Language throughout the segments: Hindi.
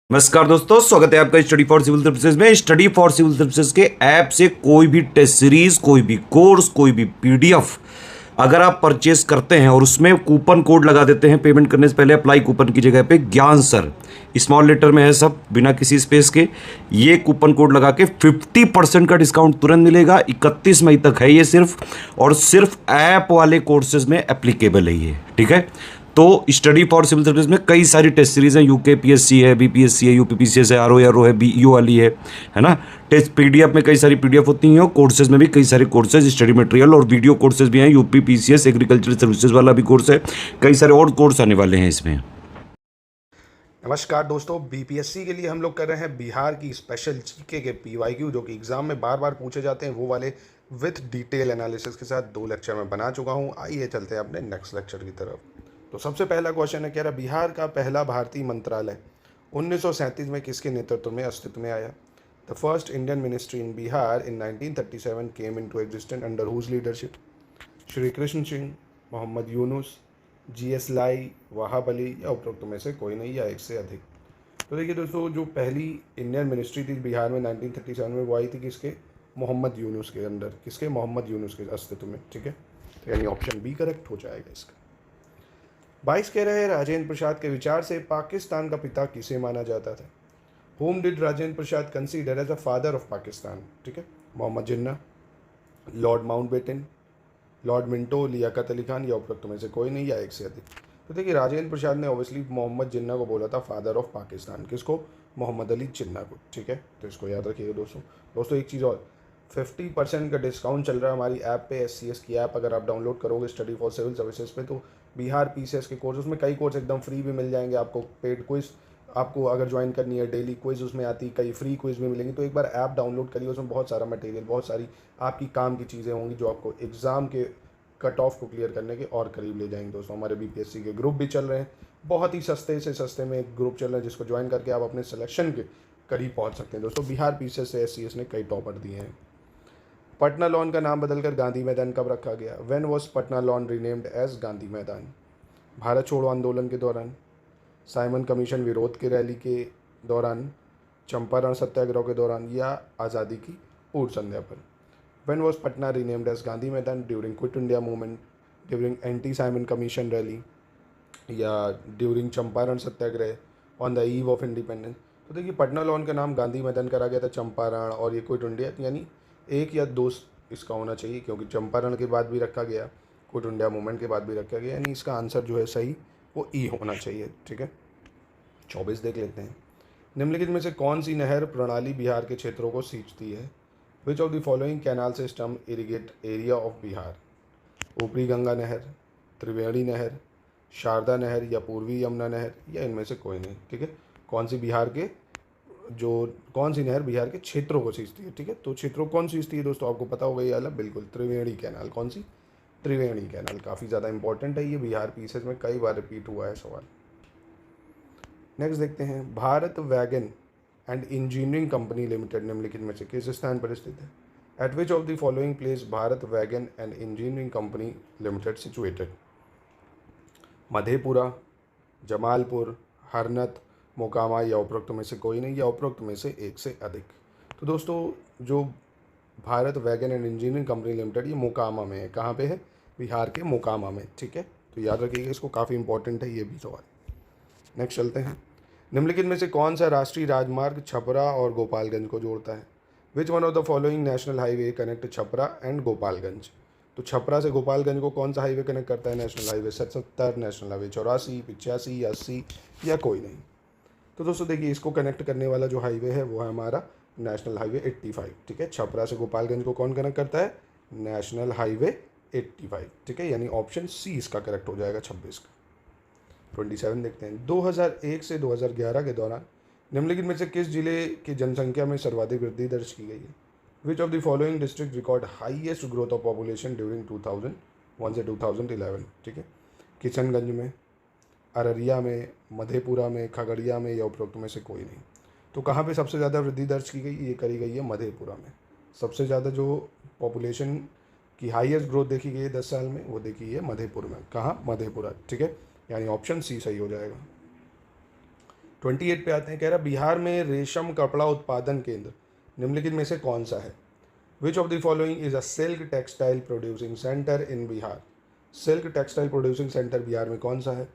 नमस्कार दोस्तों, स्वागत है आपका स्टडी फॉर सिविल सर्विसेज में। स्टडी फॉर सिविल सर्विसेज के ऐप से कोई भी टेस्ट सीरीज, कोई भी कोर्स, कोई भी पीडीएफ अगर आप परचेस करते हैं और उसमें कूपन कोड लगा देते हैं पेमेंट करने से पहले, अप्लाई कूपन की जगह पे ज्ञान सर स्मॉल लेटर में है, सब बिना किसी स्पेस के, ये कूपन कोड लगा के 50% का डिस्काउंट तुरंत मिलेगा। 31 मई तक है ये सिर्फ, और सिर्फ ऐप वाले कोर्सेज में एप्लीकेबल है ये, ठीक है। तो स्टडी फॉर सिविल सर्विस में कई सारी टेस्ट सीरीज हैं, यूके पीएससी है, बीपीएससी है, यूपीपीसीएस है, आरओ है, बीईओ वाली है ना। टेस्ट पीडीएफ में कई सारी पीडीएफ होती हैं, और कोर्सेज में भी कई सारे कोर्सेज, स्टडी मटेरियल और वीडियो कोर्सेज भी हैं। यूपीपीसीएस एग्रीकल्चर सर्विसेज वाला भी कोर्स है, कई सारे और कोर्स आने वाले हैं इसमें। नमस्कार दोस्तों, बीपीएससी के लिए हम लोग कर रहे हैं बिहार की स्पेशल जीके के पीवाईक्यू, जो कि एग्जाम में बार बार पूछे जाते हैं, वो वाले विथ डिटेल एनालिसिस के साथ 2 लेक्चर में बना चुका हूँ। आइए चलते हैं अपने नेक्स्ट लेक्चर की तरफ। तो सबसे पहला क्वेश्चन है, कह रहा बिहार का पहला भारतीय मंत्रालय 1937 में किसके नेतृत्व में अस्तित्व में आया? The first Indian ministry in Bihar in 1937 came into existence under whose leadership? Shri Krishna Singh, Mohammad Yunus, GS लाई, वहाब अली, या उपरोक्त में से कोई नहीं, या एक से अधिक। तो देखिए दोस्तों, जो पहली इंडियन मिनिस्ट्री थी बिहार में 1937 में, वो आई थी किसके? मोहम्मद यूनुस के अंडर। किसके? मोहम्मद यूनुस के अस्तित्व में, ठीक है। तो यानी ऑप्शन बी करेक्ट हो जाएगा इसका। 22 कह रहे हैं, राजेंद्र प्रसाद के विचार से पाकिस्तान का पिता किसे माना जाता था? Whom did Rajendra Prasad consider as a father of Pakistan? ठीक है, Mohammad Jinnah, Lord Mountbatten, Lord Minto, Liaquat Ali Khan, या उपरोक्त में से कोई नहीं, या एक से अधिक। तो देखिए, राजेंद्र प्रसाद ने ऑब्वियसली मोहम्मद जिन्ना को बोला था फादर ऑफ पाकिस्तान। किसको? मोहम्मद अली जिन्ना को, ठीक है। तो इसको याद रखिएगा दोस्तों एक चीज़ और, 50% का डिस्काउंट चल रहा है हमारी ऐप पे। एससीएस की ऐप अगर आप डाउनलोड करोगे स्टडी फॉर सिविल सर्विसेज पे, तो बिहार पीसीएस के कोर्स, उसमें कई कोर्स एकदम फ्री भी मिल जाएंगे आपको। पेड क्विज आपको अगर ज्वाइन करनी है, डेली क्विज उसमें आती, कई फ्री क्विज भी मिलेंगी। तो एक बार ऐप डाउनलोड करिए, उसमें बहुत सारा मटेरियल, बहुत सारी आपकी काम की चीज़ें होंगी जो आपको एग्ज़ाम के कट ऑफ को क्लियर करने के और करीब ले जाएंगे। दोस्तों हमारे बीपीएससी के ग्रुप भी चल रहे हैं, बहुत ही सस्ते से सस्ते में एक ग्रुप चल रहा है, जिसको ज्वाइन करके आप अपने सिलेक्शन के करीब पहुंच सकते हैं। दोस्तों बिहार पीसीएस से एससीएस ने कई टॉपर दिए हैं। पटना लॉन का नाम बदलकर गांधी मैदान कब रखा गया? When was Patna lawn renamed as Gandhi Maidan? Bharat छोड़ो आंदोलन के दौरान, साइमन कमीशन विरोध की रैली के दौरान, चंपारण सत्याग्रह के दौरान, या आज़ादी की पूर्व संध्या पर? When was Patna renamed as Gandhi Maidan? During quit India movement, during anti Simon commission rally, या during Champaran Satyagraha, on the eve of independence? तो देखिए, पटना लॉन का नाम गांधी मैदान करा गया था चंपारण और ये क्विट इंडिया, यानी एक या दो इसका होना चाहिए, क्योंकि चंपारण के बाद भी रखा गया, क्विट इंडिया मूवमेंट के बाद भी रखा गया, यानी इसका आंसर जो है सही वो ई होना चाहिए, ठीक है। 24 देख लेते हैं। निम्नलिखित में से कौन सी नहर प्रणाली बिहार के क्षेत्रों को सींचती है? विच of the following canal system irrigate area of Bihar? ऊपरी गंगा नहर, त्रिवेणी नहर, शारदा नहर, या पूर्वी यमुना नहर, या इनमें से कोई नहीं, ठीक है। कौन सी नहर बिहार के क्षेत्रों को सींचती है? ठीक है, तो क्षेत्रों कौन सींचती है दोस्तों, आपको पता होगा ये वाला, बिल्कुल त्रिवेणी कैनाल। कौन सी? त्रिवेणी कैनाल। काफ़ी ज़्यादा इंपॉर्टेंट है ये, बिहार पीसेज में कई बार रिपीट हुआ है सवाल। नेक्स्ट देखते हैं, Bharat wagon and engineering company limited निम्नलिखित में से किस स्थान पर स्थित है? At which of the following place Bharat wagon and engineering company limited situated? Madhepura, Jamalpur, Harnaut, Mokama, या उपरोक्त में से कोई नहीं, या उपरोक्त में से एक से अधिक। तो दोस्तों जो Bharat wagon and engineering company limited, ये मोकामा में है। कहाँ पे है? बिहार के मोकामा में, ठीक है। तो याद रखिएगा इसको, काफ़ी इंपॉर्टेंट है ये भी सवाल। नेक्स्ट चलते हैं। निम्नलिखित में से कौन सा राष्ट्रीय राजमार्ग छपरा और गोपालगंज को जोड़ता है? Which one of the following national highway connect Chhapra and Gopalganj? तो छपरा से गोपालगंज को कौन सा हाईवे कनेक्ट करता है? नेशनल हाईवे 77, नेशनल हाईवे 84, 85, या 80, या कोई नहीं। तो दोस्तों देखिए, इसको कनेक्ट करने वाला जो हाईवे है वो है हमारा नेशनल हाईवे 85, ठीक है। छपरा से गोपालगंज को कौन कनेक्ट करता है? नेशनल हाईवे 85, ठीक है। यानी ऑप्शन सी इसका करेक्ट हो जाएगा 26 का। 27 देखते हैं। 2001 से 2011 के दौरान निम्नलिखित में से किस जिले की जनसंख्या में सर्वाधिक वृद्धि दर्ज की गई है? विच of the following district record highest growth of population during 2001 से 2011? ठीक है, किशनगंज में, अररिया में, मधेपुरा में, खगड़िया में, या उपरोक्त में से कोई नहीं। तो कहाँ पे सबसे ज़्यादा वृद्धि दर्ज की गई? ये करी गई है मधेपुरा में। सबसे ज़्यादा जो पॉपुलेशन की हाईएस्ट ग्रोथ देखी गई है 10 साल में, वो देखी है मधेपुर में। कहाँ? मधेपुरा, ठीक है। यानी ऑप्शन सी सही हो जाएगा। 28 पे आते हैं, कह रहा बिहार में रेशम कपड़ा उत्पादन केंद्र निम्नलिखित में से कौन सा है? विच of the following is a silk textile producing centre in Bihar? Silk textile producing centre Bihar में कौन सा है?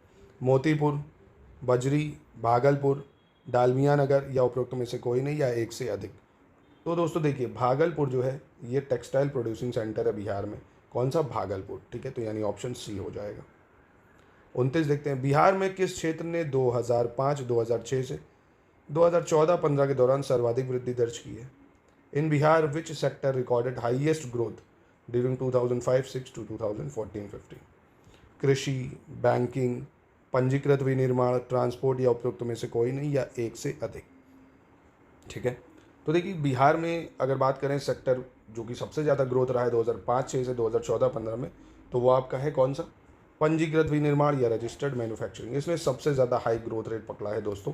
मोतीपुर, बजरी, भागलपुर, डालमिया नगर या उपरोक्त में से कोई नहीं या एक से अधिक? तो दोस्तों देखिए, भागलपुर जो है ये टेक्सटाइल प्रोड्यूसिंग सेंटर है बिहार में। कौन सा? भागलपुर। ठीक है, तो यानी ऑप्शन सी हो जाएगा। 29 देखते हैं, बिहार में किस क्षेत्र ने 2005-2006 से 2014-15 के दौरान सर्वाधिक वृद्धि दर्ज की है? In Bihar which sector recorded highest growth during 2005-6 to 2014-15? कृषि, बैंकिंग, पंजीकृत विनिर्माण, ट्रांसपोर्ट या उपरोक्त में से कोई नहीं या एक से अधिक? ठीक है, तो देखिए बिहार में अगर बात करें सेक्टर जो कि सबसे ज़्यादा ग्रोथ रहा है 2005-6 से 2014-15 में, तो वो आपका है कौन सा? पंजीकृत विनिर्माण या रजिस्टर्ड मैन्युफैक्चरिंग। इसमें सबसे ज़्यादा हाई ग्रोथ रेट पकड़ा है दोस्तों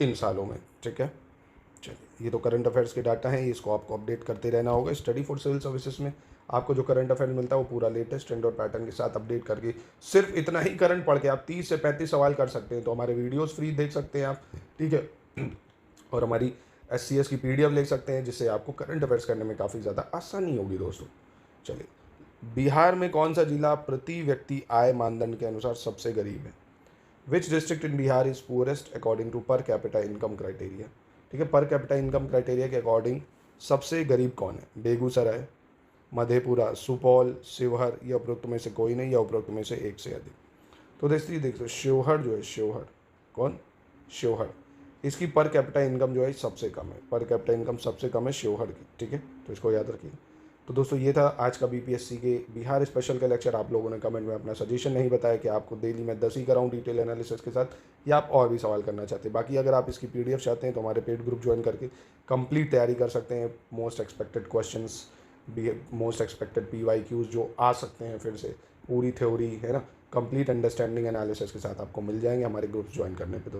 इन सालों में। ठीक है, चलिए ये तो करंट अफेयर्स के डाटा हैं, इसको आपको अपडेट करते रहना होगा। स्टडी फॉर सिविल सर्विसेज में आपको जो करंट अफेयर मिलता है वो पूरा लेटेस्ट ट्रेंड और पैटर्न के साथ अपडेट करके सिर्फ इतना ही करंट पढ़ के आप 30 से 35 सवाल कर सकते हैं। तो हमारे वीडियोस फ्री देख सकते हैं आप, ठीक है, और हमारी SCS की PDF ले सकते हैं, जिससे आपको करंट अफेयर्स करने में काफ़ी ज़्यादा आसानी होगी दोस्तों। चलिए, बिहार में कौन सा जिला प्रति व्यक्ति आय मानदंड के अनुसार सबसे गरीब है? Which district in Bihar is poorest according to per capita income criteria? ठीक है, पर कैपिटा इनकम क्राइटेरिया के अकॉर्डिंग सबसे गरीब कौन है? बेगूसराय, मधेपुरा, सुपौल, शिवहर या उपरोक्त में से कोई नहीं या उपरोक्त में से एक से अधिक? तो देखिए शिवहर जो है, शिवहर कौन? शिवहर, इसकी पर कैपिटा इनकम जो है सबसे कम है। पर कैपिटा इनकम सबसे कम है शिवहर की। ठीक है, तो इसको याद रखिए। तो दोस्तों ये था आज का BPSC के बिहार स्पेशल का लेक्चर। आप लोगों ने कमेंट में अपना सजेशन नहीं बताया कि आपको डेली मैं 10 ही कराऊँ डिटेल एनालिसिस के साथ, या आप और भी सवाल करना चाहते हैं। बाकी अगर आप इसकी PDF चाहते हैं तो हमारे पेड ग्रुप ज्वाइन करके कंप्लीट तैयारी कर सकते हैं। Most expected questions, most expected PYQs जो आ सकते हैं, फिर से पूरी थ्योरी है ना, कंप्लीट अंडरस्टैंडिंग एनालिसिस के साथ आपको मिल जाएंगे हमारे ग्रुप्स ज्वाइन करने पे।